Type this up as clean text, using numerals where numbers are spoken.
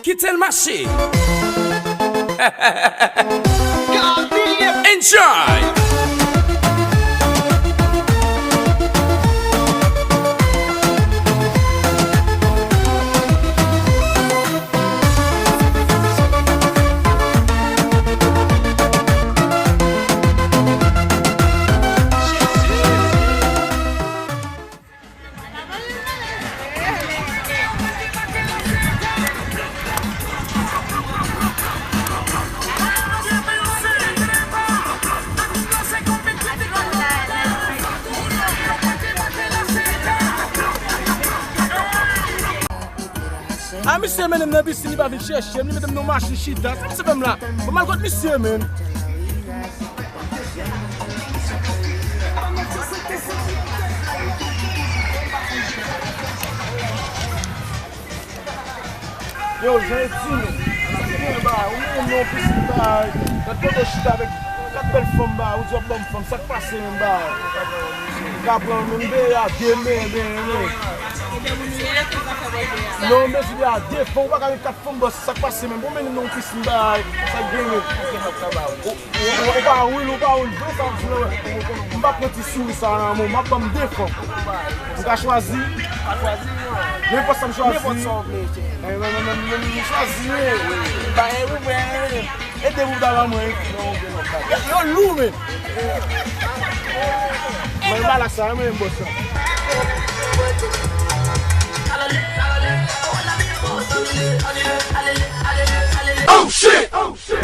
quitter le marché. Enjoy. A misye men nan bisi li ba vin chèche, li metem nou machin chita, sa mse fèm la. Ba mal kote misye men. Yo, jen eti men. Ou men nou pisi ba, kat kote chita vek kat bel fòm ba, ou zop bom fòm, sak pase men ba. Kapran men be ya, men. Non, mais il y a des fonds, on va gagner 4 fonds, ça passe même. Bon, mais non, on puisse ça gagne. On va rouler, on va prendre sous ça, on va prendre 2 fonds. On va choisir. Mais pas ça me choisir. Choisir. Aidez-vous dans la main. Yo, loup, mais. Mais là, ça, mais bon ça. Oh shit! Oh shit!